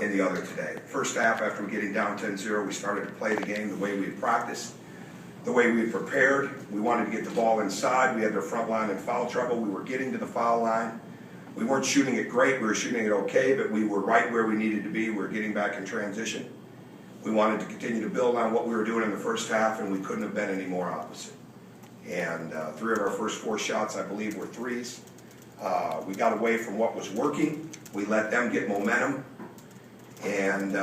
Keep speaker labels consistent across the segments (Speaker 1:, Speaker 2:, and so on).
Speaker 1: in the other today. First half, after getting down 10-0, we started to play the game the way we had practiced, the way we had prepared. We wanted to get the ball inside. We had their front line in foul trouble. We were getting to the foul line. We weren't shooting it great. We were shooting it okay, but we were right where we needed to be. We were getting back in transition. We wanted to continue to build on what we were doing in the first half, and we couldn't have been any more opposite. And 3 of our first 4 shots, I believe, were threes. We got away from what was working. We let them get momentum. And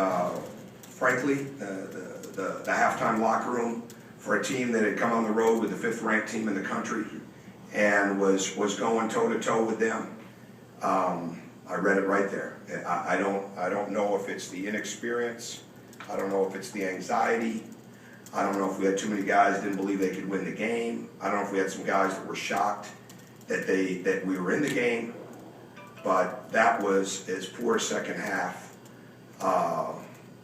Speaker 1: frankly, the halftime locker room for a team that had come on the road with the 5th ranked team in the country and was going toe-to-toe with them, I read it right there. I don't know if it's the inexperience. I don't know if it's the anxiety. I don't know if we had too many guys that didn't believe they could win the game. I don't know if we had some guys that were shocked that we were in the game. But that was as poor second half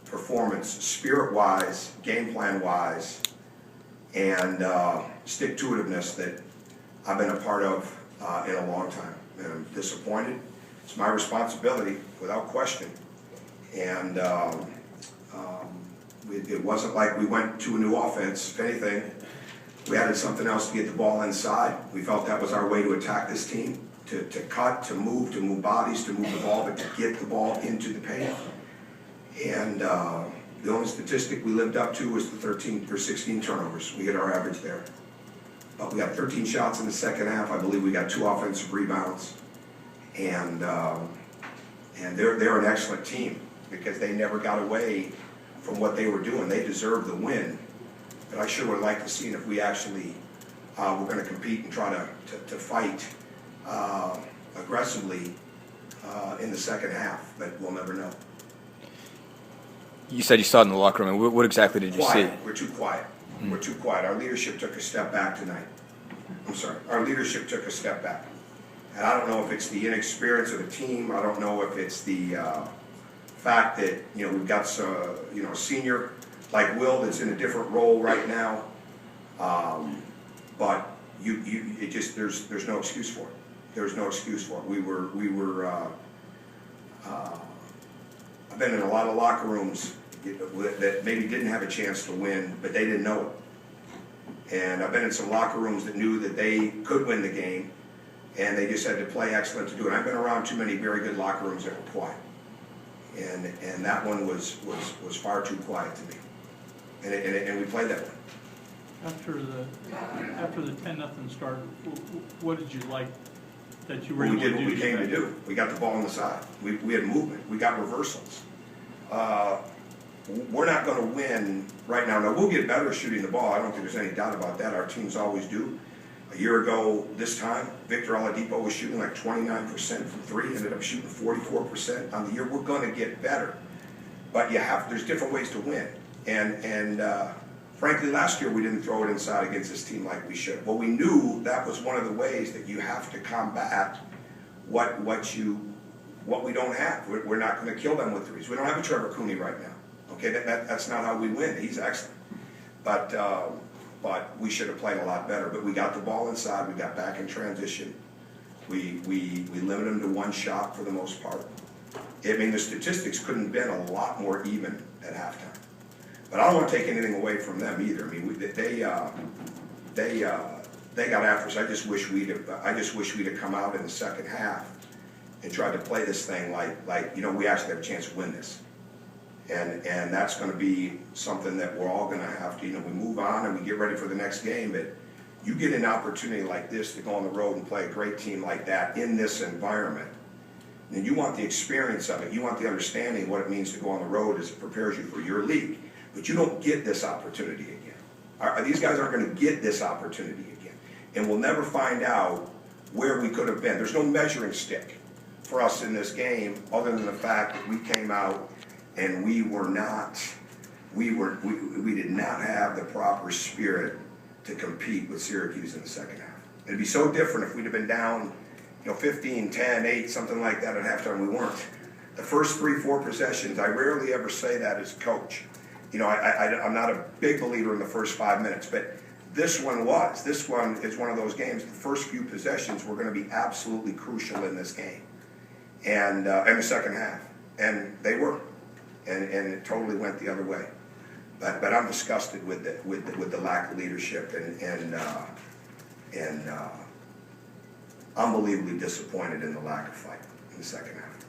Speaker 1: performance, spirit-wise, game plan-wise, and stick-to-itiveness that I've been a part of in a long time. And I'm disappointed. It's my responsibility, without question. And it wasn't like we went to a new offense. If anything, we added something else to get the ball inside. We felt that was our way to attack this team, to cut, to move bodies, to move the ball, but to get the ball into the paint. And the only statistic we lived up to was the 13 or 16 turnovers. We hit our average there. But we got 13 shots in the second half. I believe we got 2 offensive rebounds. And they're an excellent team because they never got away from what they were doing. They deserved the win. But I sure would like to see if we actually were going to compete and try to fight aggressively in the second half. But we'll never know.
Speaker 2: You said you saw it in the locker room. What exactly did you see?
Speaker 1: We're too quiet. We're too quiet. Our leadership took a step back tonight. I'm sorry. Our leadership took a step back. And I don't know if it's the inexperience of the team. I don't know if it's the fact that, we've got a senior like Will that's in a different role right now. But it just there's no excuse for it. There's no excuse for it. We were I've been in a lot of locker rooms that maybe didn't have a chance to win, but they didn't know it. And I've been in some locker rooms that knew that they could win the game, and they just had to play excellent to do it. I've been around too many very good locker rooms that were quiet, and that one was far too quiet to me. And we played that one.
Speaker 3: After the 10-0 start, what did you like that you were
Speaker 1: able to do?
Speaker 3: We did what we
Speaker 1: came to do. We got the ball on the side. We had movement. We got reversals. We're not going to win right now. Now, we'll get better shooting the ball. I don't think there's any doubt about that. Our teams always do. A year ago this time, Victor Oladipo was shooting like 29% from 3, ended up shooting 44% on the year. We're going to get better. But there's different ways to win. And frankly, last year we didn't throw it inside against this team like we should. Well, we knew that was one of the ways that you have to combat what we don't have. We're not going to kill them with threes. We don't have a Trevor Cooney right now. Okay, that's not how we win. He's excellent. But we should have played a lot better. But we got the ball inside. We got back in transition. We limited them to 1 shot for the most part. I mean, the statistics couldn't have been a lot more even at halftime. But I don't want to take anything away from them either. I mean, they got after us. I just wish we'd have come out in the second half and tried to play this thing like we actually have a chance to win this. And that's going to be something that we're all going to have to, we move on and we get ready for the next game. But you get an opportunity like this to go on the road and play a great team like that in this environment. And you want the experience of it. You want the understanding of what it means to go on the road as it prepares you for your league. But you don't get this opportunity again. These guys aren't going to get this opportunity again. And we'll never find out where we could have been. There's no measuring stick for us in this game other than the fact that we came out and we did not have the proper spirit to compete with Syracuse in the second half. It'd be so different if we'd have been down 15, 10, 8, something like that at halftime. We weren't. The first 3-4 possessions, I rarely ever say that as a coach. I'm not a big believer in the first 5 minutes, but this one was. This one is one of those games. The first few possessions were going to be absolutely crucial in this game, and in the second half, and they were. and it totally went the other way. But I'm disgusted with the lack of leadership and unbelievably disappointed in the lack of fight in the second half.